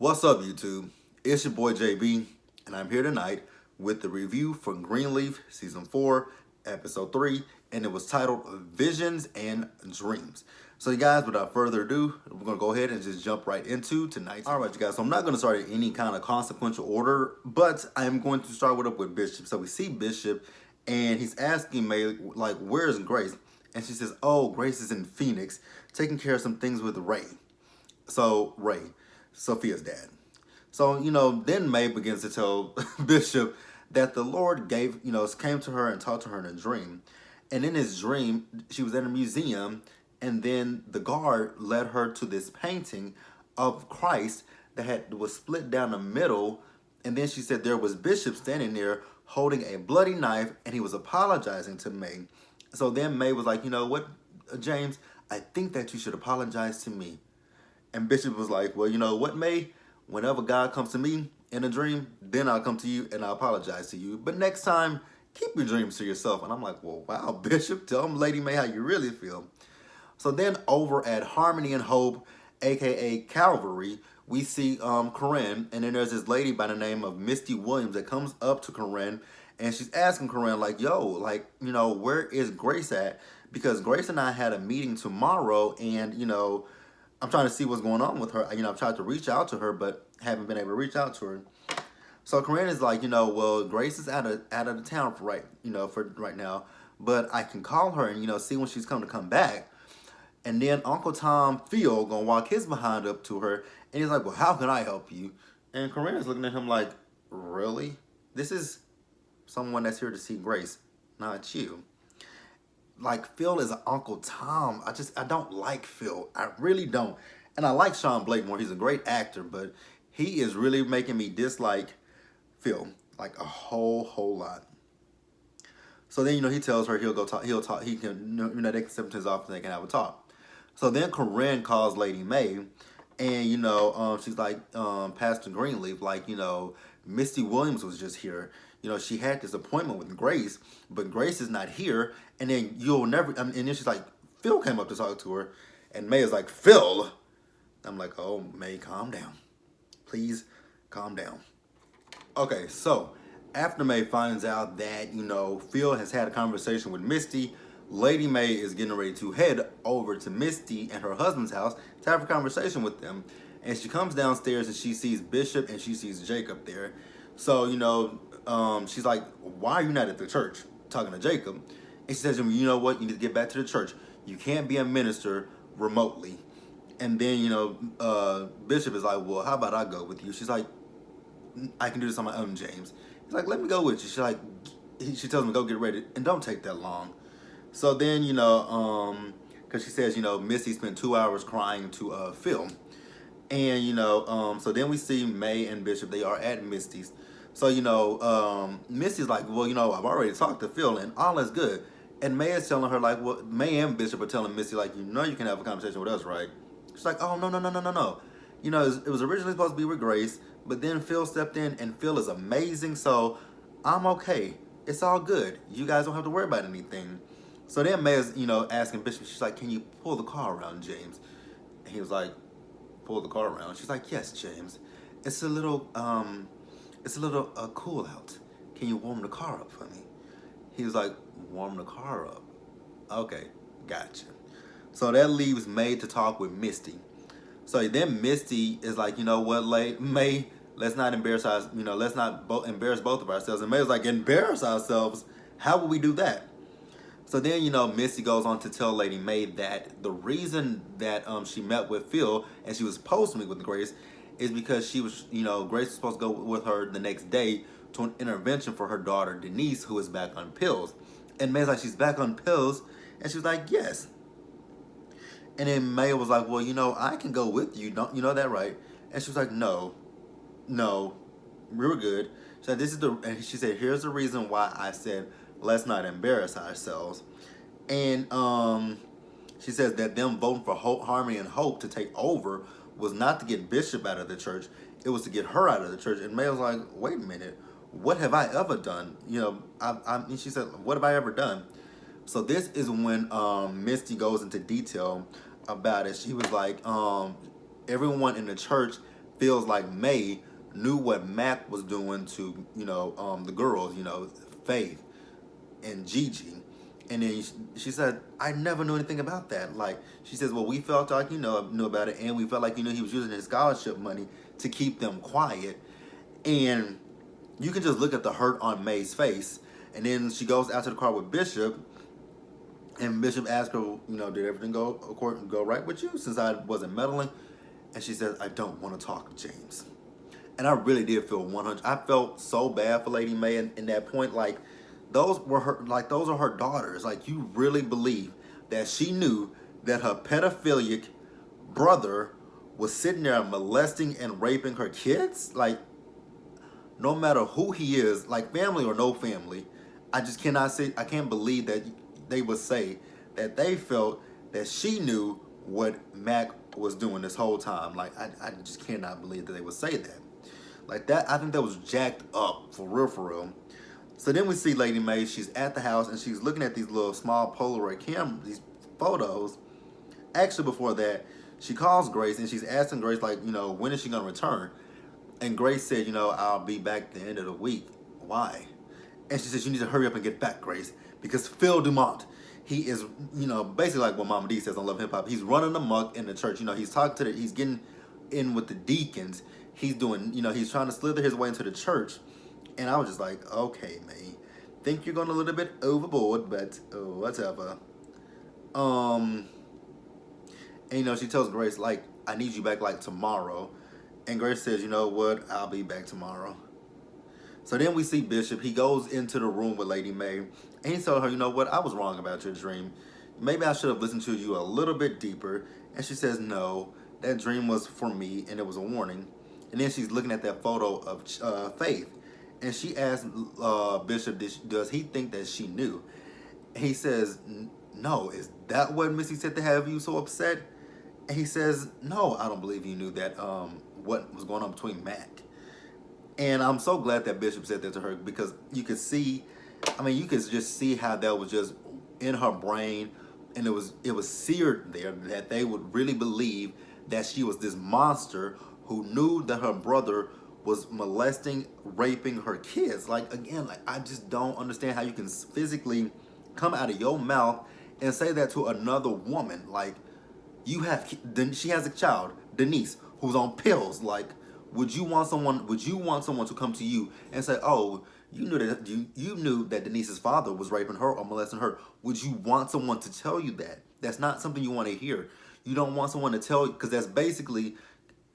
What's up, YouTube? It's your boy JB, and I'm here tonight with the review for Greeleaf Season 4, Episode 3, and it was titled Visions and Dreams. So, you guys, without further ado, we're going to go ahead and just jump right into tonight's. Alright, you guys, so I'm not going to start in any kind of consequential order, but I'm going to start with Bishop. So, we see Bishop, and he's asking May, like, where's Grace? And she says, oh, Grace is in Phoenix, taking care of some things with Ray. So, Ray, Sophia's dad. So, then May begins to tell Bishop that the Lord came to her and talked to her in a dream. And in his dream, she was in a museum, and then the guard led her to this painting of Christ that was split down the middle. And then she said there was Bishop standing there holding a bloody knife, and he was apologizing to May. So then May was like, you know what, James, I think that you should apologize to me. And Bishop was like, well, you know what, May? Whenever God comes to me in a dream, then I'll come to you and I'll apologize to you. But next time, keep your dreams to yourself. And I'm like, well, wow, Bishop, tell him Lady May how you really feel. So then over at Harmony and Hope, a.k.a. Calvary, we see Corinne. And then there's this lady by the name of Misty Williams that comes up to Corinne. And she's asking Corinne, like, yo, like, where is Grace at? Because Grace and I had a meeting tomorrow, and, I'm trying to see what's going on with her. I've tried to reach out to her, but haven't been able to reach out to her. So Corinne is like, well, Grace is out of the town for right now, but I can call her and see when she's come back. And then Uncle Tom Phil gonna walk his behind up to her, and he's like, well, how can I help you? And Corinne is looking at him like, really? This is someone that's here to see Grace, not you. Like, Phil is an Uncle Tom. I don't like Phil. I really don't. And I like Sean Blakemore. He's a great actor, but he is really making me dislike Phil, like a whole lot. So then, he tells her he'll talk, he can, they can step into his office and they can have a talk. So then Corinne calls Lady May, and, she's like, Pastor Greenleaf, like, Misty Williams was just here. She had this appointment with Grace, but Grace is not here. And then and then she's like, Phil came up to talk to her. And May is like, Phil? I'm like, oh, May, calm down. Please calm down. Okay, so after May finds out that, Phil has had a conversation with Misty, Lady May is getting ready to head over to Misty and her husband's house to have a conversation with them. And she comes downstairs and she sees Bishop and she sees Jacob there. So, she's like, why are you not at the church talking to Jacob? And she says, you know what? You need to get back to the church. You can't be a minister remotely. And then, Bishop is like, well, how about I go with you? She's like, I can do this on my own, James. He's like, let me go with you. She's like, she tells him to go get ready and don't take that long. So then, because she says, Misty spent 2 hours crying to Phil. And, so then we see May and Bishop. They are at Misty's. So, Misty's like, well, I've already talked to Phil and all is good. And May is telling her, like, well, May and Bishop are telling Misty, like, you can have a conversation with us, right? She's like, oh, no. It was originally supposed to be with Grace, but then Phil stepped in, and Phil is amazing, so I'm okay. It's all good. You guys don't have to worry about anything. So then May is, asking Bishop, she's like, can you pull the car around, James? And he was like, pull the car around. She's like, yes, James. It's a little cool out. Can you warm the car up for me? He was like, warm the car up. Okay, gotcha. So that leaves May to talk with Misty. So then Misty is like, you know what, May, let's not embarrass us. Let's not embarrass both of ourselves. And May was like, embarrass ourselves? How will we do that? So then, Misty goes on to tell Lady May that the reason that she met with Phil and she was supposed to meet with Grace is because she was, Grace was supposed to go with her the next day to an intervention for her daughter, Denise, who is back on pills. And May's like, she's back on pills? And she was like, yes. And then May was like, well, I can go with you. Don't you know that, right? And she was like, no, we were good. So and she said, here's the reason why I said, let's not embarrass ourselves. And she says that them voting for Hope, Harmony and Hope to take over was not to get Bishop out of the church. It was to get her out of the church. And May was like, wait a minute. What have I ever done? She said, what have I ever done? So this is when Misty goes into detail about it. She was like, everyone in the church feels like May knew what Mac was doing to, the girls, Faith and Gigi. And then she said, I never knew anything about that. Like, she says, well, we felt like, knew about it. And we felt like, he was using his scholarship money to keep them quiet. And you can just look at the hurt on May's face. And then she goes out to the car with Bishop. And Bishop asked her, did everything go right with you since I wasn't meddling? And she says, I don't want to talk, James. And I really did feel 100. I felt so bad for Lady May in that point. Like, those are her daughters. Like, you really believe that she knew that her pedophilic brother was sitting there molesting and raping her kids? Like, no matter who he is, like family or no family, I just cannot say, I can't believe that they would say that they felt that she knew what Mac was doing this whole time. Like, I just cannot believe that they would say that. Like that, I think that was jacked up, for real, for real. So then we see Lady May, she's at the house and she's looking at these little small Polaroid camera, these photos. Actually, before that, she calls Grace and she's asking Grace, like, when is she gonna return? And Grace said, I'll be back at the end of the week. Why? And she says, you need to hurry up and get back, Grace, because Phil Dumont, he is, basically like what Mama D says on Love Hip Hop. He's running amok in the church. He's talking to he's getting in with the deacons. He's doing, he's trying to slither his way into the church. And I was just like, okay, May, think you're going a little bit overboard, but whatever. And, she tells Grace, like, I need you back, like, tomorrow. And Grace says, you know what, I'll be back tomorrow. So then we see Bishop. He goes into the room with Lady May. And he told her, you know what, I was wrong about your dream. Maybe I should have listened to you a little bit deeper. And she says, no, that dream was for me, and it was a warning. And then she's looking at that photo of Faith. And she asked Bishop, does he think that she knew? And he says, no, is that what Missy said to have you so upset? And he says, no, I don't believe you knew that, what was going on between Mac. And I'm so glad that Bishop said that to her, because you could see, you could just see how that was just in her brain. And it was seared there that they would really believe that she was this monster who knew that her brother was molesting, raping her kids. Like, again, like, I just don't understand how you can physically come out of your mouth and say that to another woman. Like, she has a child, Denise, who's on pills. Like, would you want someone to come to you and say, oh, you knew that Denise's father was raping her or molesting her? Would you want someone to tell you that? That's not something you want to hear. You don't want someone to tell you, because that's basically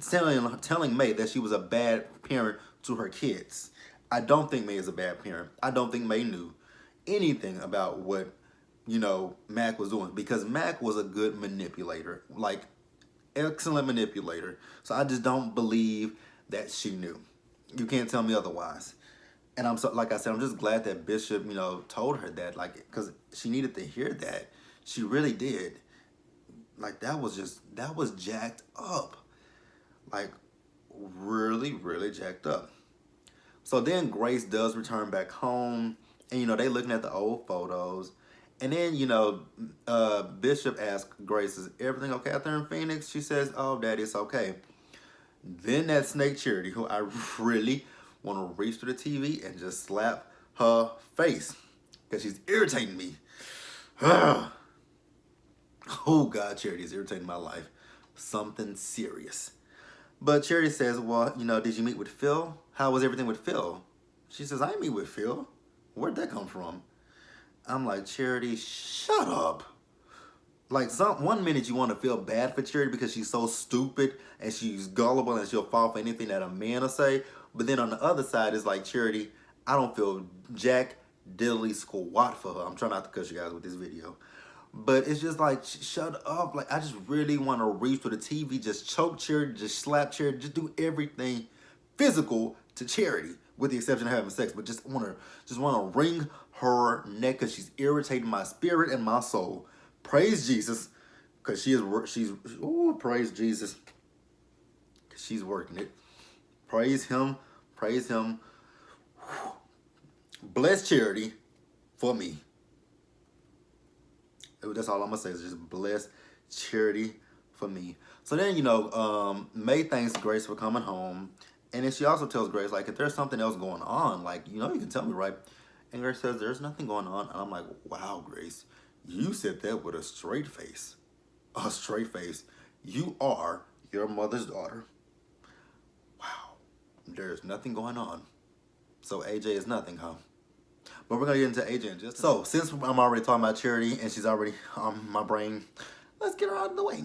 telling May that she was a bad parent to her kids. I don't think May is a bad parent. I don't think May knew anything about what, Mac was doing, because Mac was a good manipulator, like excellent manipulator. So I just don't believe that she knew. You can't tell me otherwise. And like I said, I'm just glad that Bishop, told her that, like, because she needed to hear that. She really did. Like, that was jacked up. Like, really, really jacked up. So then Grace does return back home, and they looking at the old photos. And then, Bishop asks Grace, is everything okay out there in Phoenix? She says, oh, Daddy, it's okay. Then that snake Charity, who I really want to reach through the TV and just slap her face, because she's irritating me. Oh, God, Charity is irritating my life. Something serious. But Charity says, well, did you meet with Phil? How was everything with Phil? She says, I didn't meet with Phil. Where'd that come from? I'm like, Charity, shut up. Like, one minute you want to feel bad for Charity because she's so stupid and she's gullible and she'll fall for anything that a man will say. But then on the other side, it's like, Charity, I don't feel jack diddly squat for her. I'm trying not to cuss you guys with this video. But it's just like, shut up. Like, I just really want to reach for the TV, just choke Charity, just slap Charity, just do everything physical to Charity, with the exception of having sex. But just want to wring her neck, because she's irritating my spirit and my soul. Praise Jesus, because praise Jesus, because she's working it. Praise him, praise him. Bless Charity for me. That's all I'm going to say, is just bless Charity for me. So then, May thanks Grace for coming home. And then she also tells Grace, like, if there's something else going on, like, you can tell me, right? And Grace says, there's nothing going on. And I'm like, wow, Grace, you said that with a straight face. A straight face. You are your mother's daughter. Wow. There's nothing going on. So AJ is nothing, huh? But we're going to get into AJ in just a So, since I'm already talking about Charity and she's already on my brain, let's get her out of the way.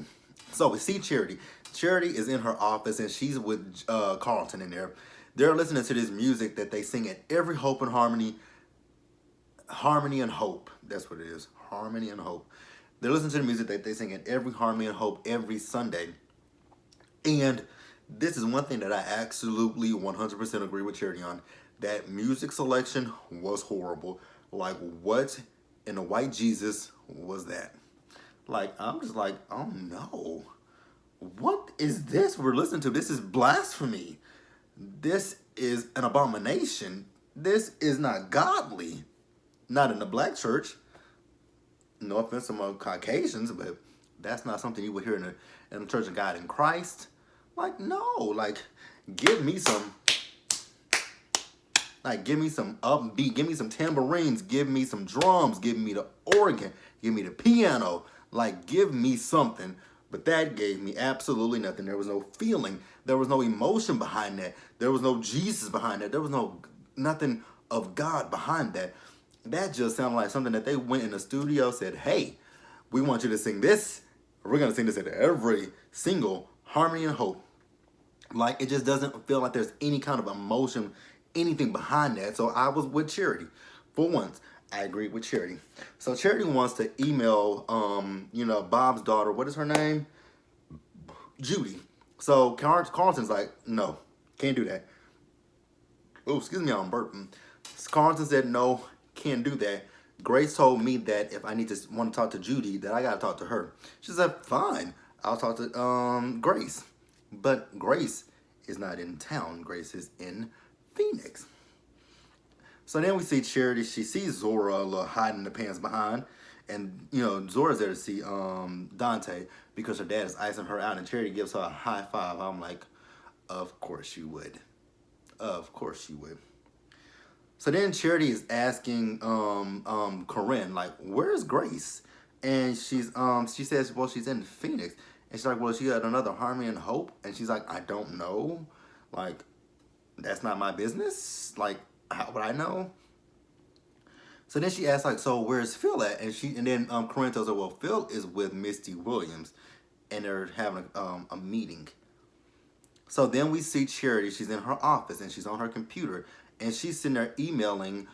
So, we see Charity. Charity is in her office and she's with Carlton in there. They're listening to this music that they sing at every Hope and Harmony. Harmony and Hope. That's what it is. Harmony and Hope. They're listening to the music that they sing at every Harmony and Hope every Sunday. And this is one thing that I absolutely 100% agree with Charity on. That music selection was horrible. Like, what in the white Jesus was that? Like, I'm just like, oh no. What is this we're listening to? This is blasphemy. This is an abomination. This is not godly. Not in the black church. No offense to my Caucasians, but that's not something you would hear in the Church of God in Christ. Like, no. Like, give me some upbeat. Give me some tambourines. Give me some drums. Give me the organ. Give me the piano. Like, give me something. But that gave me absolutely nothing. There was no feeling. There was no emotion behind that. There was no Jesus behind that. There was nothing of God behind that. That just sounded like something that they went in the studio, said, hey, we want you to sing this. We're going to sing this at every single Harmony and Hope. Like, it just doesn't feel like there's any kind of emotion, anything behind that. So I was with Charity. For once, I agreed with Charity. So Charity wants to email, Bob's daughter. What is her name? Judy. So Carlton's like, no, can't do that. Oh, excuse me, I'm burping. Carlton said, no, can't do that. Grace told me that if I want to talk to Judy, that I got to talk to her. She said, fine, I'll talk to Grace. But Grace is not in town. Grace is in Phoenix. So then we see Charity. She sees Zora a little hiding in the pants behind. And, Zora's there to see Dante because her dad is icing her out. And Charity gives her a high five. I'm like, of course you would. Of course you would. So then Charity is asking Corinne, like, where's Grace? And she says, well, she's in Phoenix. And she's like, well, she had another Harmony and Hope. And she's like, I don't know. Like, that's not my business. Like, how would I know? So then she asks, like, so where's Phil at? And then Corinne tells her, well, Phil is with Misty Williams. And they're having a meeting. So then we see Charity. She's in her office and she's on her computer. And she's sitting there emailing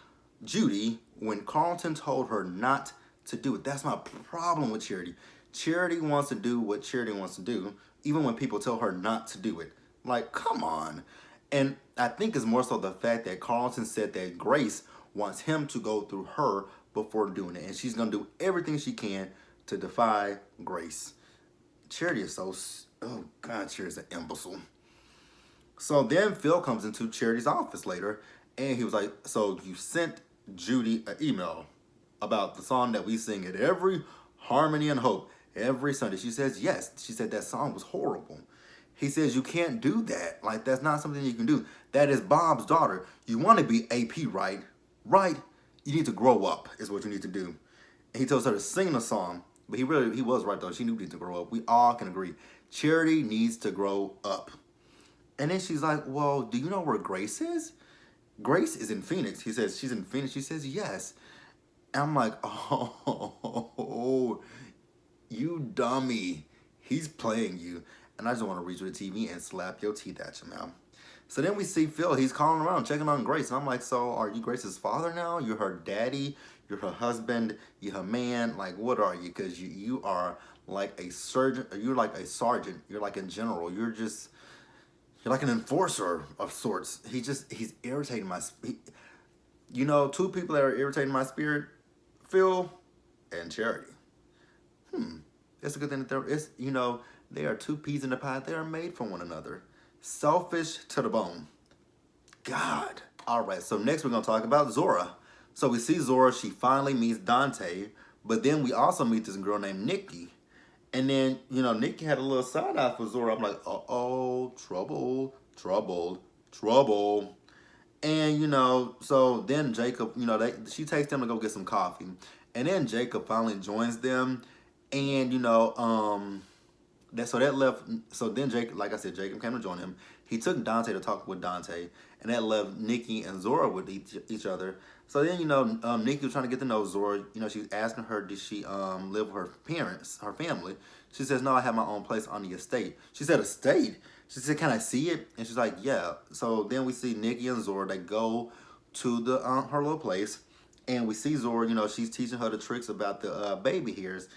Judy when Carlton told her not to do it. That's my problem with Charity. Charity wants to do what Charity wants to do, even when people tell her not to do it. Like, come on. And I think it's more so the fact that Carlton said that Grace wants him to go through her before doing it. And she's going to do everything she can to defy Grace. Charity is oh God, Charity's an imbecile. So then Phil comes into Charity's office later, and he was like, so you sent Judy an email about the song that we sing at every Harmony and Hope every Sunday. She says, yes. She said that song was horrible. He says, you can't do that. Like, that's not something you can do. That is Bob's daughter. You want to be AP, right? Right? You need to grow up is what you need to do. And he tells her to sing the song. But he was right, though. She knew need to grow up. We all can agree. Charity needs to grow up. And then she's like, well, do you know where Grace is? Grace is in Phoenix. He says, she's in Phoenix. She says, yes. And I'm like, oh, you dummy. He's playing you. And I just want to reach with the TV and slap your teeth at you, man. So then we see Phil. He's calling around, checking on Grace. And I'm like, so are you Grace's father now? You're her daddy. You're her husband. You're her man. Like, what are you? Because you are like a surgeon. You're like a sergeant. You're like a general. You're like an enforcer of sorts. He's irritating my spirit. Two people that are irritating my spirit, Phil and Charity. It's a good thing that they are two peas in a pod. They are made for one another. Selfish to the bone. God. All right, so next we're going to talk about Zora. So we see Zora. She finally meets Dante. But then we also meet this girl named Nikki. And then, Nikki had a little side eye for Zora. I'm like, uh-oh, trouble, trouble, trouble. And, so then Jacob, she takes them to go get some coffee. And then Jacob finally joins them. And, that left. So then Jacob, like I said, Jacob came to join him. He took Dante to talk with Dante, and that left Nikki and Zora with each other. So then Nikki was trying to get to know Zora. She's asking her, did she live with her parents, her family? She says, no, I have my own place on the estate. She said, estate. She said, can I see it? And she's like, yeah. So then we see Nikki and Zora. They go to the her little place, and we see Zora. She's teaching her the tricks about the baby hairs,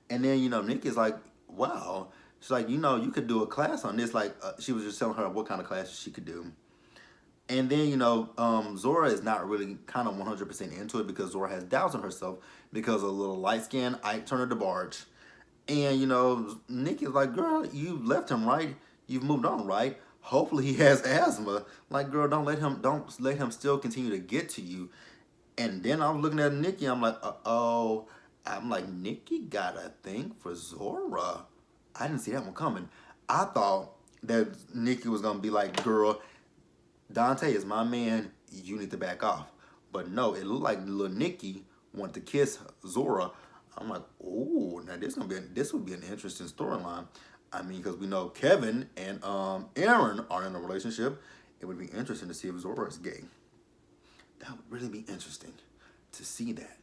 and then Nikki's like, wow. She's like, you could do a class on this. Like, she was just telling her what kind of classes she could do. And then, Zora is not really kind of 100% into it because Zora has doubts on herself because of a little light skin Ike Turner DeBarge. And, Nikki's like, girl, you left him, right? You've moved on, right? Hopefully he has asthma. Like, girl, don't let him still continue to get to you. And then I was looking at Nikki, I'm like, uh-oh. I'm like, Nikki got a thing for Zora. I didn't see that one coming. I thought that Nikki was going to be like, girl, Dante is my man. You need to back off. But no, it looked like little Nikki wanted to kiss Zora. I'm like, oh, now this would be an interesting storyline. I mean, because we know Kevin and Aaron are in a relationship. It would be interesting to see if Zora is gay. That would really be interesting to see that.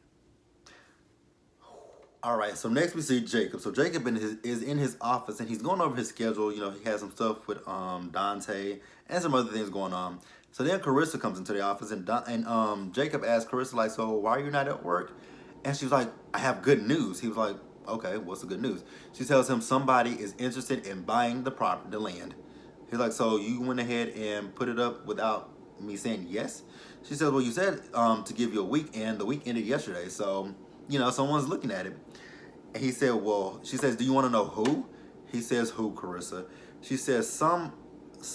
All right, so next we see Jacob. So Jacob is in his office, and he's going over his schedule. He has some stuff with Dante and some other things going on. So then Carissa comes into the office, and Jacob asks Carissa, like, so why are you not at work? And she was like, I have good news. He was like, okay, what's the good news? She tells him somebody is interested in buying the land. He's like, so you went ahead and put it up without me saying yes? She says, well, you said to give you a week, and the week ended yesterday, so someone's looking at it. And he said, well, she says, do you want to know who? He says, who, Carissa? She says, some,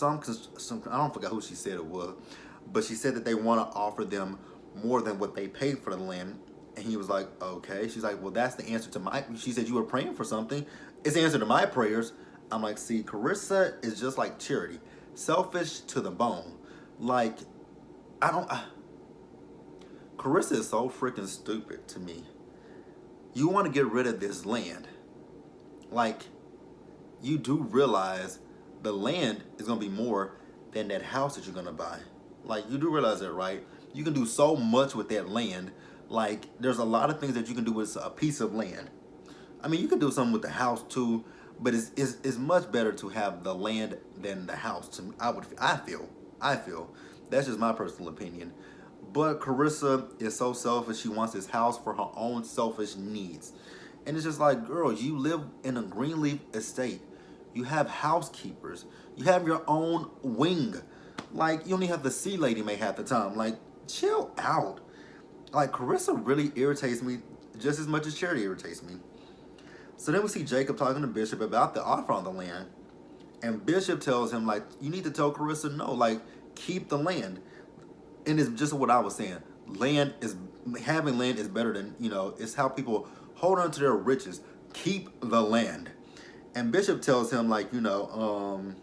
I don't forget who she said it was, but she said that they want to offer them more than what they paid for the land. And he was like, okay. She's like, well, that's the answer to she said, you were praying for something. It's the answer to my prayers. I'm like, see, Carissa is just like Charity. Selfish to the bone. Like, Carissa is so freaking stupid to me. You want to get rid of this land. Like, you do realize the land is going to be more than that house that you're going to buy. Like, you do realize that, right? You can do so much with that land. Like, there's a lot of things that you can do with a piece of land. I mean, you can do something with the house too, but it's much better to have the land than the house. I feel. That's just my personal opinion. But Carissa is so selfish. She wants this house for her own selfish needs. And it's just like, girl, you live in a Greeleaf estate. You have housekeepers. You have your own wing. Like, you only have the sea lady may half the time. Like, chill out. Like, Carissa really irritates me just as much as Charity irritates me. So then we see Jacob talking to Bishop about the offer on the land. And Bishop tells him, like, you need to tell Carissa no. Like, keep the land. And it's just what I was saying. Having land is better than, it's how people hold on to their riches. Keep the land. And Bishop tells him, like, even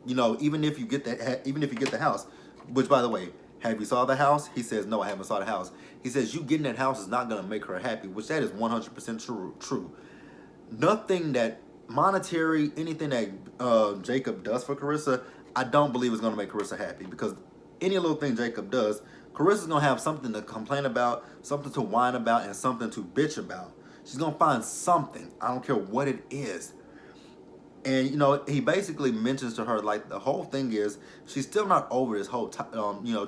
if you get the house, which, by the way, have you saw the house? He says, no, I haven't saw the house. He says, you getting that house is not going to make her happy, which that is 100% true. Nothing that monetary, anything that Jacob does for Carissa, I don't believe is going to make Carissa happy, because any little thing Jacob does, Carissa's going to have something to complain about, something to whine about, and something to bitch about. She's going to find something. I don't care what it is. And, he basically mentions to her, like, the whole thing is, she's still not over this whole,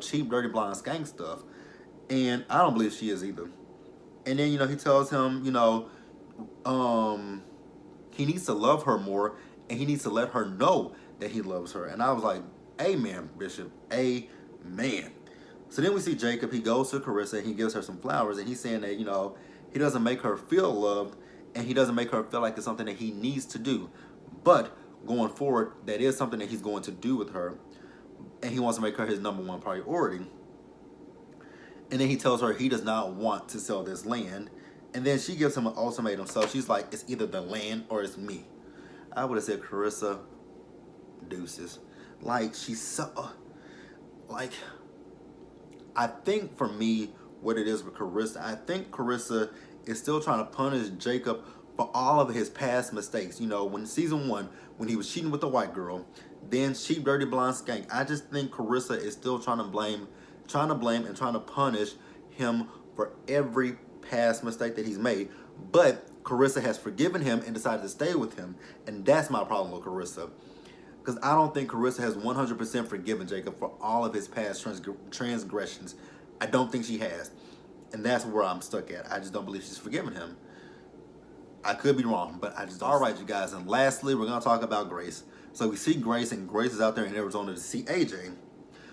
cheap, dirty, blonde skank stuff. And I don't believe she is either. And then, he tells him, he needs to love her more, and he needs to let her know that he loves her. And I was like, amen, Bishop, amen. So then we see Jacob. He goes to Carissa, and he gives her some flowers, and he's saying that, he doesn't make her feel loved, and he doesn't make her feel like it's something that he needs to do. But going forward, that is something that he's going to do with her, and he wants to make her his number one priority. And then he tells her he does not want to sell this land, And then she gives him an ultimatum. So she's like, it's either the land or it's me. I would have said, Carissa, deuces. Like, she's so, like, I think for me, what it is with Carissa, I think Carissa is still trying to punish Jacob for all of his past mistakes. You know, when season 1, when he was cheating with the white girl, then Cheap Dirty Blonde Skank. I just think Carissa is still trying to blame and trying to punish him for every past mistake that he's made. But Carissa has forgiven him and decided to stay with him. And that's my problem with Carissa. Because I don't think Carissa has 100% forgiven Jacob for all of his past transgressions. I don't think she has. And that's where I'm stuck at. I just don't believe she's forgiven him. I could be wrong, but I just don't. All right, you guys. And lastly, we're going to talk about Grace. So we see Grace, and Grace is out there in Arizona to see AJ.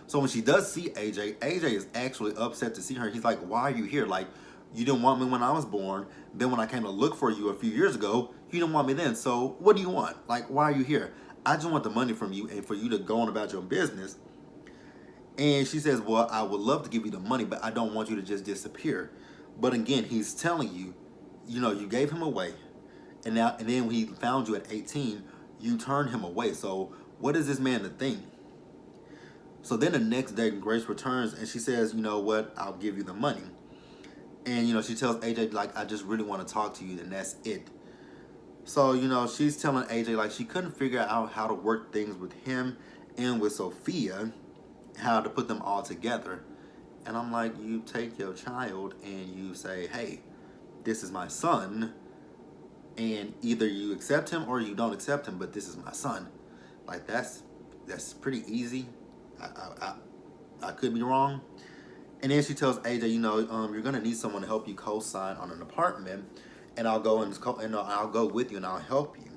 So when she does see AJ, AJ is actually upset to see her. He's like, why are you here? Like, you didn't want me when I was born. Then when I came to look for you a few years ago, you didn't want me then. So what do you want? Like, why are you here? I just want the money from you and for you to go on about your business. And she says, well, I would love to give you the money, but I don't want you to just disappear. But again, he's telling you, you know, you gave him away. And then when he found you at 18, you turned him away. So what is this man to think? So then the next day, Grace returns and she says, you know what, I'll give you the money. And, you know, she tells AJ, like, I just really want to talk to you, and that's it. So, you know, she's telling AJ, like, she couldn't figure out how to work things with him and with Sophia, how to put them all together. And I'm like, you take your child and you say, hey, this is my son, and either you accept him or you don't accept him, but this is my son. Like, that's pretty easy. I could be wrong. And then she tells AJ, you know, you're gonna need someone to help you co-sign on an apartment, and I'll go I'll go with you and I'll help you.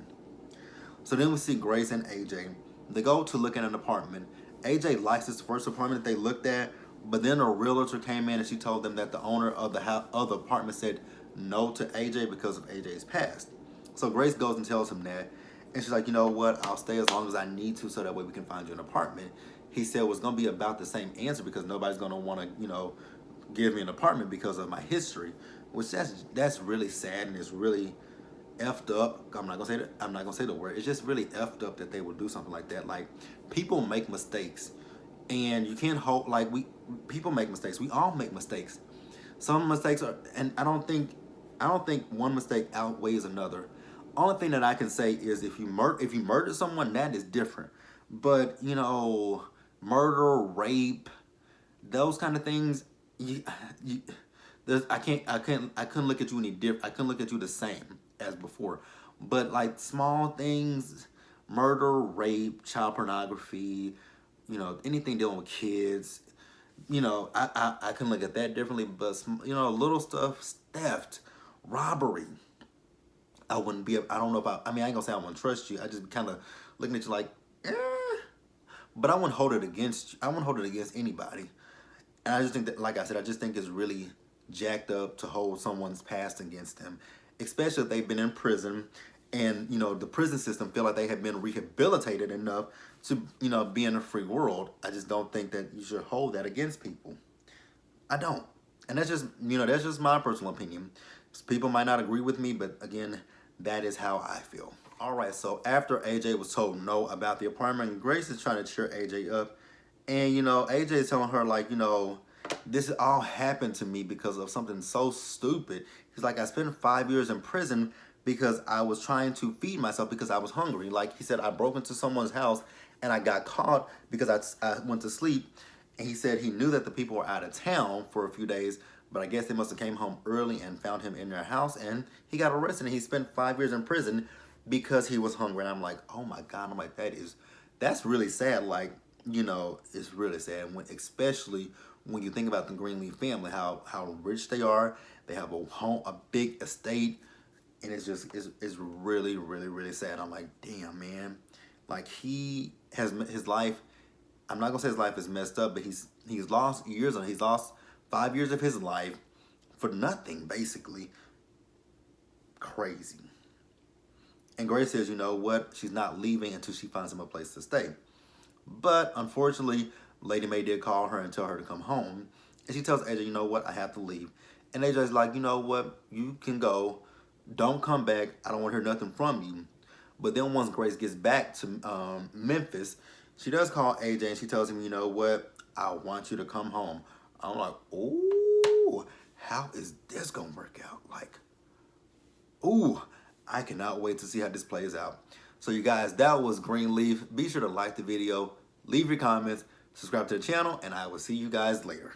So then we see Grace and AJ. They go to look at an apartment. AJ likes this first apartment that they looked at, but then a realtor came in and she told them that the owner of the apartment said no to AJ because of AJ's past. So Grace goes and tells him that, and she's like, you know what, I'll stay as long as I need to so that way we can find you an apartment. He said it was going to be about the same answer because nobody's going to want to, you know, give me an apartment because of my history, which that's really sad, and it's really effed up. I'm not gonna say the word. It's just really effed up that they would do something like that. Like, people make mistakes, and you can't hold, like, people make mistakes. We all make mistakes. Some mistakes are, and I don't think one mistake outweighs another. Only thing that I can say is if you murder someone, that is different. But, you know, murder, rape, those kind of things, I couldn't look at you any different. I couldn't look at you the same as before. But like small things, murder, rape, child pornography, you know, anything dealing with kids, you know, I can look at that differently. But, you know, little stuff, theft, robbery, I wouldn't be. I don't know if I mean, I ain't gonna say I wouldn't trust you. I just kind of looking at you like, eh. But I wouldn't hold it against you. I wouldn't hold it against anybody. And I just think that, like I said, I just think it's really jacked up to hold someone's past against them, especially if they've been in prison, and, you know, the prison system feel like they have been rehabilitated enough to, you know, be in a free world. I just don't think that you should hold that against people. I don't. And that's just, you know, that's just my personal opinion. People might not agree with me, but again, that is how I feel. All right, so after AJ was told no about the apartment, Grace is trying to cheer AJ up. And, you know, AJ is telling her, like, you know, this all happened to me because of something so stupid. He's like, I spent 5 years in prison because I was trying to feed myself because I was hungry. Like he said, I broke into someone's house and I got caught because I went to sleep. And he said he knew that the people were out of town for a few days, but I guess they must have came home early and found him in their house, and he got arrested, and he spent 5 years in prison because he was hungry. And I'm like, oh my God. I'm like, that's really sad. Like, you know, it's really sad, especially when you think about the Greenleaf family, how rich they are. They have a big estate, and it's really, really, really sad. I'm like, damn, man. Like, he has his life. I'm not gonna say his life is messed up, but he's lost years on. He's lost 5 years of his life for nothing, basically. Crazy. And Grace says, you know what? She's not leaving until she finds him a place to stay. But unfortunately, Lady Mae did call her and tell her to come home. And she tells AJ, you know what? I have to leave. And AJ's like, you know what? You can go. Don't come back. I don't want to hear nothing from you. But then once Grace gets back to Memphis, she does call AJ and she tells him, you know what? I want you to come home. I'm like, ooh, how is this going to work out? Like, ooh, I cannot wait to see how this plays out. So you guys, that was Greenleaf. Be sure to like the video, leave your comments, subscribe to the channel, and I will see you guys later.